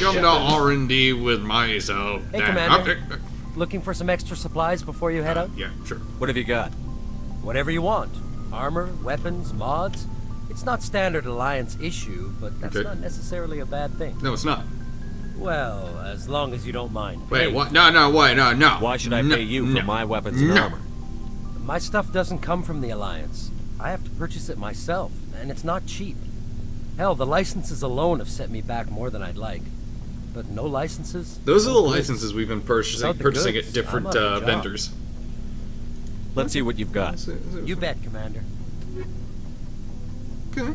come to R&D with myself. Hey, Commander. Looking for some extra supplies before you head out? Yeah, sure. What have you got? Whatever you want. Armor, weapons, mods. It's not standard Alliance issue, but that's not necessarily a bad thing. No, it's not. Well, as long as you don't mind. Wait, what? No, wait, no. Why should I pay you for my weapons and armor? My stuff doesn't come from the Alliance. I have to purchase it myself, and it's not cheap. Hell, the licenses alone have set me back more than I'd like. But no licenses? Those are the licenses we've been purchasing at different vendors. Let's see what you've got. You bet, Commander. Okay.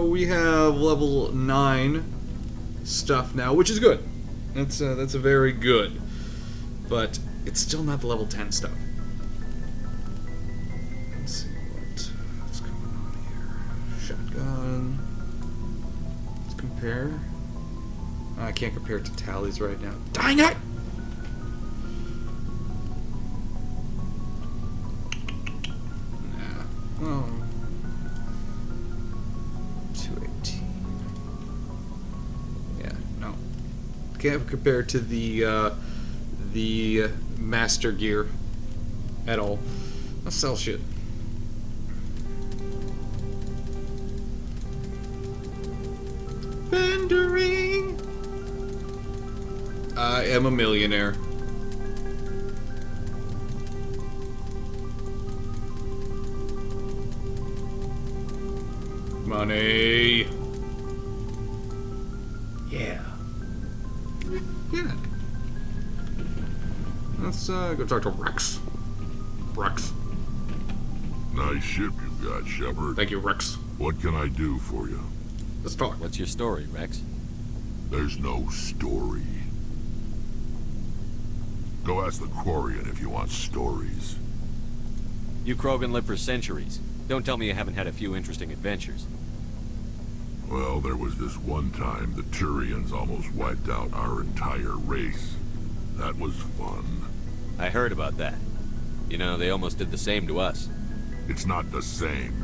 We have level 9 stuff now, which is good. That's a very good. But it's still not the level 10 stuff. Let's see what's going on here. Shotgun. Let's compare. I can't compare it to tallies right now. Dang it! Nah. Well, 218. Yeah, no. Can't compare to the Master Gear at all. I'll sell shit. Vendering. I am a millionaire. Money. Yeah. Yeah. Let's go talk to Rex. Rex. Nice ship you've got, Shepard. Thank you, Rex. What can I do for you? Let's talk. What's your story, Rex? There's no story. Go ask the Quarian if you want stories. You Krogan live for centuries. Don't tell me you haven't had a few interesting adventures. Well, there was this one time the Turians almost wiped out our entire race. That was fun. I heard about that. You know, they almost did the same to us. It's not the same.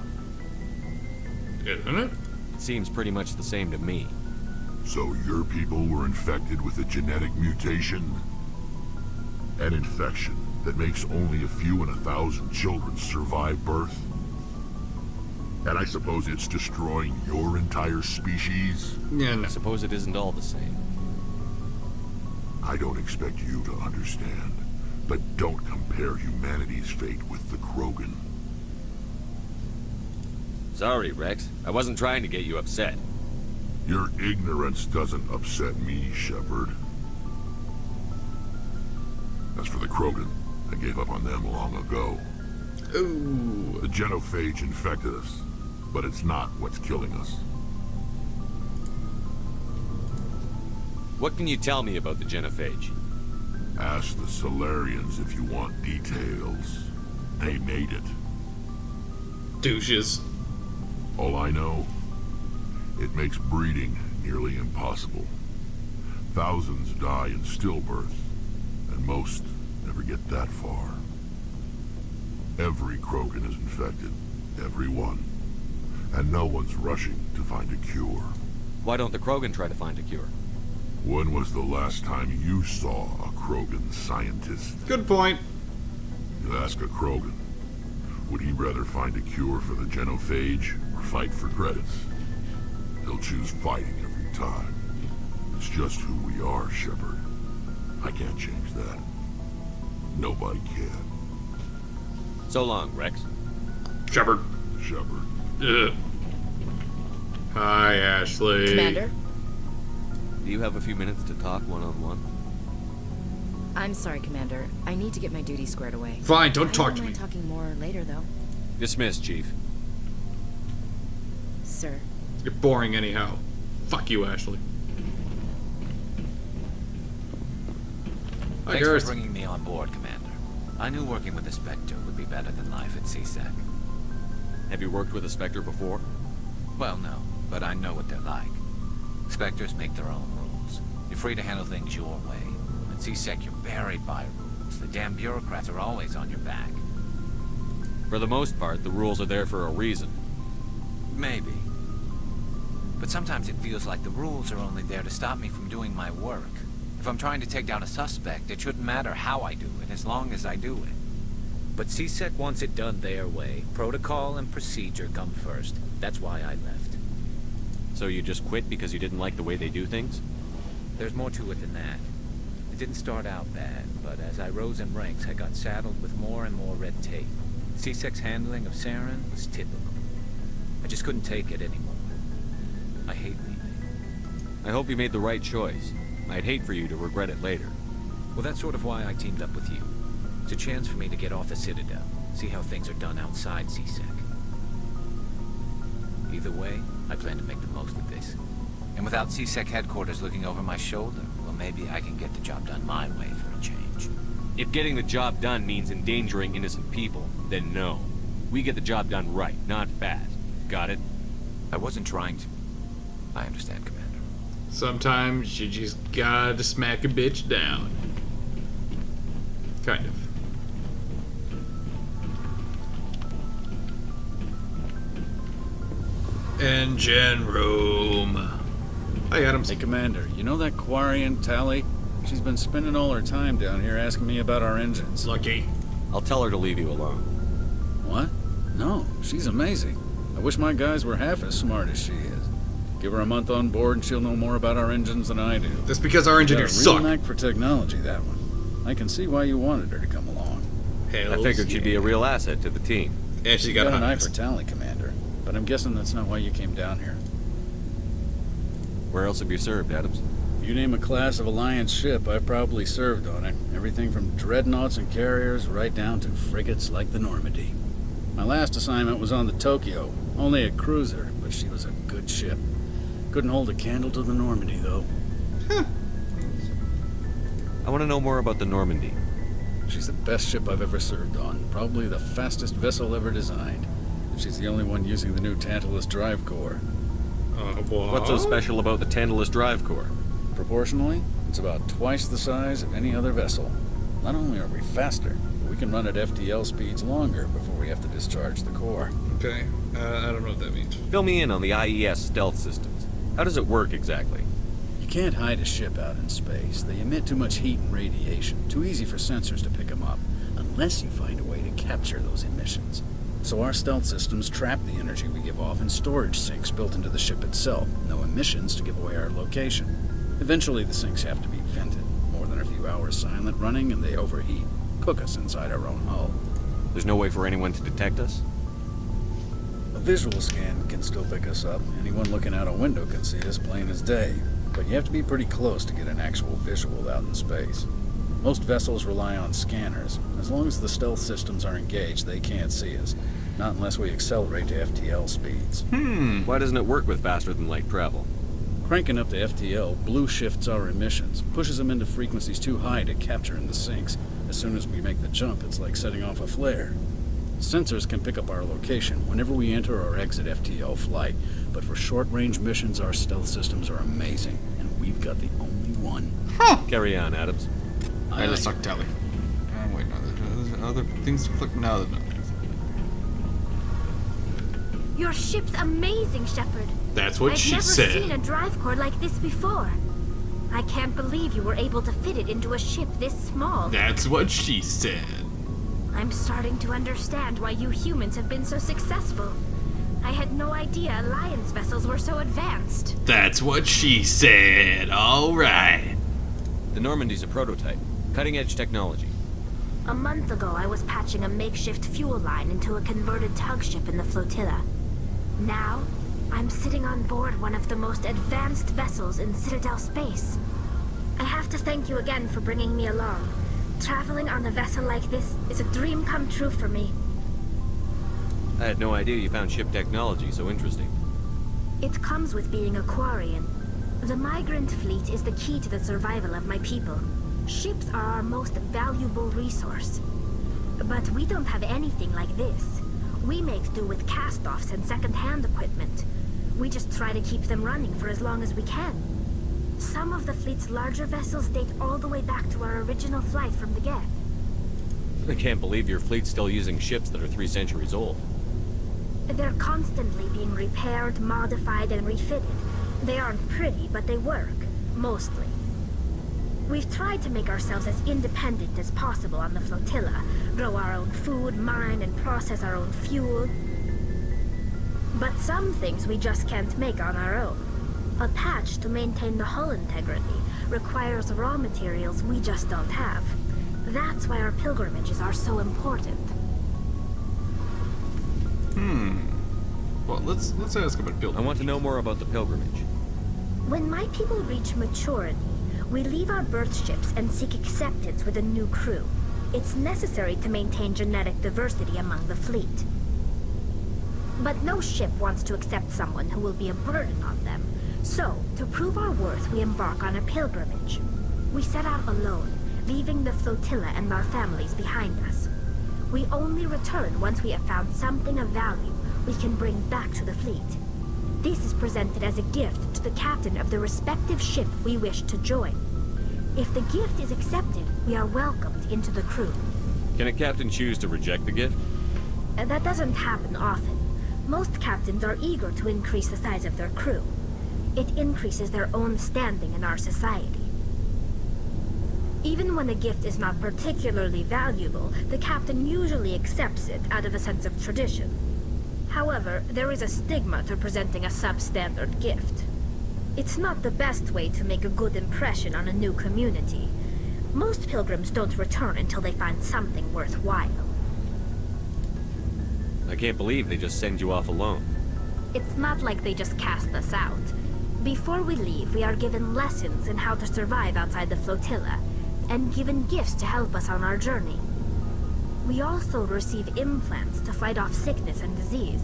Isn't it? It seems pretty much the same to me. So your people were infected with a genetic mutation? An infection that makes only a few in 1,000 children survive birth? And I suppose it's destroying your entire species? Yeah, no. I suppose it isn't all the same. I don't expect you to understand, but don't compare humanity's fate with the Krogan. Sorry, Rex. I wasn't trying to get you upset. Your ignorance doesn't upset me, Shepard. As for the Krogan, I gave up on them long ago. Ooh. The genophage infected us, but it's not what's killing us. What can you tell me about the genophage? Ask the Solarians if you want details. They made it. Douches. All I know, it makes breeding nearly impossible. Thousands die in stillbirth, and most never get that far. Every Krogan is infected, every one. And no one's rushing to find a cure. Why don't the Krogan try to find a cure? When was the last time you saw a Krogan scientist? Good point. You ask a Krogan, would he rather find a cure for the genophage or fight for credits? He'll choose fighting every time. It's just who we are, Shepard. I can't change that. Nobody can. So long, Rex. Shepard. Shepard. Ugh. Hi, Ashley. Commander? Do you have a few minutes to talk one-on-one? I'm sorry, Commander. I need to get my duty squared away. Fine, don't talk to me. I don't mind talking more later, though. Dismissed, Chief. Sir. You're boring anyhow. Fuck you, Ashley. Hi, Thanks Gareth. for bringing me on board, Commander. I knew working with the Spectre would be better than life at CSEC. Have you worked with a Spectre before? Well, no, but I know what they're like. Spectres make their own rules. You're free to handle things your way. At CSEC, you're buried by rules. The damn bureaucrats are always on your back. For the most part, the rules are there for a reason. Maybe. But sometimes it feels like the rules are only there to stop me from doing my work. If I'm trying to take down a suspect, it shouldn't matter how I do it, as long as I do it. But CSEC wants it done their way. Protocol and procedure come first. That's why I left. So you just quit because you didn't like the way they do things? There's more to it than that. It didn't start out bad, but as I rose in ranks, I got saddled with more and more red tape. CSEC's handling of Saren was typical. I just couldn't take it anymore. I hate leaving. I hope you made the right choice. I'd hate for you to regret it later. Well, that's sort of why I teamed up with you. It's a chance for me to get off the Citadel, see how things are done outside CSEC. Either way, I plan to make the most of this. And without CSEC headquarters looking over my shoulder, well, maybe I can get the job done my way for a change. If getting the job done means endangering innocent people, then no. We get the job done right, not fast. Got it? I wasn't trying to. I understand, Commander. Sometimes you just gotta smack a bitch down. Kind of. Engine room. Hi, Adams. Hey, Commander, you know that Quarian Tally? She's been spending all her time down here asking me about our engines. Lucky. I'll tell her to leave you alone. What? No, she's amazing. I wish my guys were half as smart as she is. Give her a month on board and she'll know more about our engines than I do. That's because our engineers Got a real suck. knack for technology, that one. I can see why you wanted her to come along. Hells I figured she'd be yeah. a real asset to the team. And she got an eye hundreds. for Tally, Commander. But I'm guessing that's not why you came down here. Where else have you served, Adams? If you name a class of Alliance ship, I've probably served on it. Everything from dreadnoughts and carriers right down to frigates like the Normandy. My last assignment was on the Tokyo. Only a cruiser, but she was a good ship. Couldn't hold a candle to the Normandy, though. I want to know more about the Normandy. She's the best ship I've ever served on. Probably the fastest vessel ever designed. And she's the only one using the new Tantalus drive core. What's so special about the Tantalus drive core? Proportionally, it's about twice the size of any other vessel. Not only are we faster, but we can run at FTL speeds longer before we have to discharge the core. Okay. I don't know what that means. Fill me in on the IES stealth systems. How does it work exactly? You can't hide a ship out in space. They emit too much heat and radiation. Too easy for sensors to pick them up, unless you find a way to capture those emissions. So our stealth systems trap the energy we give off in storage sinks built into the ship itself. No emissions to give away our location. Eventually the sinks have to be vented. More than a few hours silent running and they overheat. Cook us inside our own hull. There's no way for anyone to detect us? A visual scan can still pick us up. Anyone looking out a window can see us plain as day. But you have to be pretty close to get an actual visual out in space. Most vessels rely on scanners. As long as the stealth systems are engaged, they can't see us. Not unless we accelerate to FTL speeds. Why doesn't it work with faster than light travel? Cranking up to FTL blue shifts our emissions, pushes them into frequencies too high to capture in the sinks. As soon as we make the jump, it's like setting off a flare. Sensors can pick up our location whenever we enter or exit FTL flight, but for short-range missions, our stealth systems are amazing, and we've got the only one. Carry on, Adams. I just suck Tally. Oh, wait, no, there's other things to click now. No. Your ship's amazing, Shepard. That's what she I've said. never seen a drive core like this before. I can't believe you were able to fit it into a ship this small. That's what she said. I'm starting to understand why you humans have been so successful. I had no idea Alliance vessels were so advanced. That's what she said. All right. The Normandy's a prototype. Cutting-edge technology. A month ago, I was patching a makeshift fuel line into a converted tug ship in the flotilla. Now, I'm sitting on board one of the most advanced vessels in Citadel space. I have to thank you again for bringing me along. Traveling on a vessel like this is a dream come true for me. I had no idea you found ship technology so interesting. It comes with being a Quarian. The migrant fleet is the key to the survival of my people. Ships are our most valuable resource. But we don't have anything like this. We make do with cast-offs and second-hand equipment. We just try to keep them running for as long as we can. Some of the fleet's larger vessels date all the way back to our original flight from the get. I can't believe your fleet's still using ships that are 3 centuries old. They're constantly being repaired, modified, and refitted. They aren't pretty, but they work. Mostly. We've tried to make ourselves as independent as possible on the flotilla, grow our own food, mine and process our own fuel. But some things we just can't make on our own. A patch to maintain the hull integrity requires raw materials we just don't have. That's why our pilgrimages are so important. Well, let's ask about I pilgrimage. want to know more about the pilgrimage. When my people reach maturity, we leave our birth ships and seek acceptance with a new crew. It's necessary to maintain genetic diversity among the fleet. But no ship wants to accept someone who will be a burden on them. So, to prove our worth, we embark on a pilgrimage. We set out alone, leaving the flotilla and our families behind us. We only return once we have found something of value we can bring back to the fleet. This is presented as a gift to the captain of the respective ship we wish to join. If the gift is accepted, we are welcomed into the crew. Can a captain choose to reject the gift? That doesn't happen often. Most captains are eager to increase the size of their crew. It increases their own standing in our society. Even when a gift is not particularly valuable, the captain usually accepts it out of a sense of tradition. However, there is a stigma to presenting a substandard gift. It's not the best way to make a good impression on a new community. Most pilgrims don't return until they find something worthwhile. I can't believe they just send you off alone. It's not like they just cast us out. Before we leave, we are given lessons in how to survive outside the flotilla, and given gifts to help us on our journey. We also receive implants to fight off sickness and disease.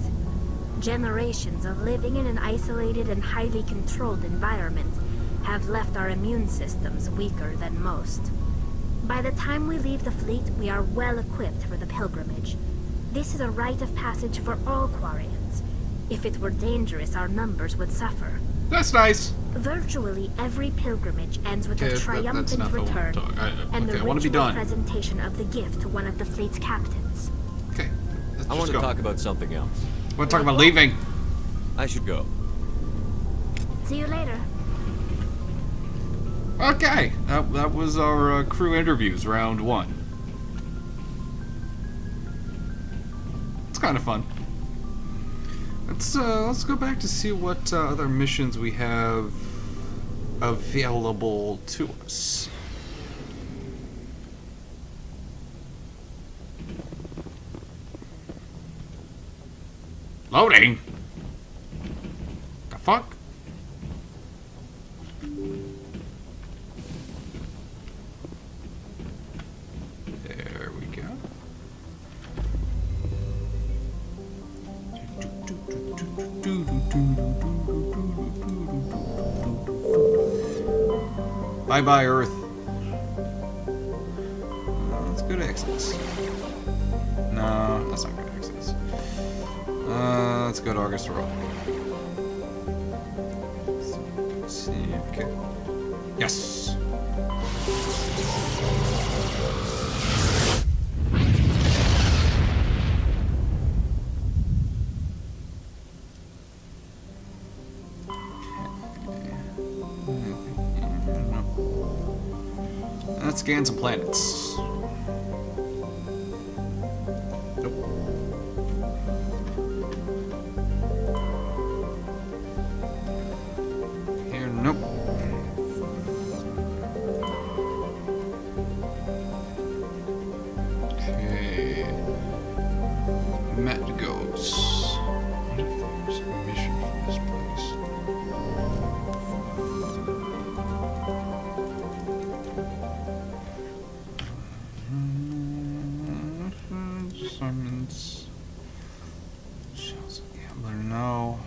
Generations of living in an isolated and highly controlled environment have left our immune systems weaker than most. By the time we leave the fleet, we are well equipped for the pilgrimage. This is a rite of passage for all Quarians. If it were dangerous, our numbers would suffer. That's nice. Virtually every pilgrimage ends with Okay, a that's triumphant enough. return and okay, the I want to be ritual done. presentation of the gift to one of the fleet's captains. Okay, let's I just want to go. talk about something else. I want to talk about leaving. I should go. See you later. Okay, that was our crew interviews, round 1. It's kind of fun. Let's go back to see what other missions we have available to us. Loading. The fuck? There we go. Bye bye, Earth. Let's go to Exodus. No, that's not good Exodus. Let's go to August Road. See, okay. Yes. Let's scan some planets. Nope. Here, nope. Okay. Met goes. What if there's a mission from this place? Summons. Shells of Gambler, no.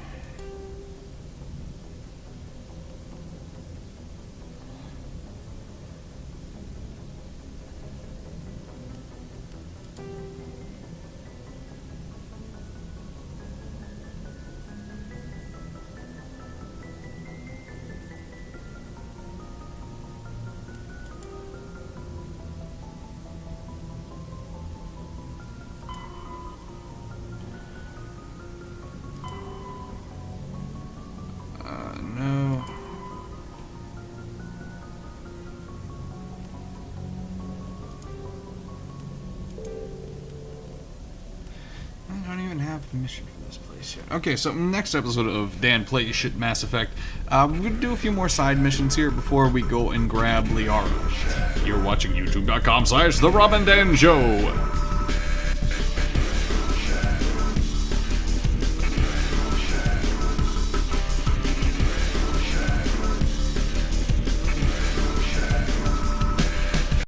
mission for this place here. Okay, so next episode of Dan Plays Shit Mass Effect, we're gonna do a few more side missions here before we go and grab Liara. You're watching youtube.com/The Rob and Dan Show.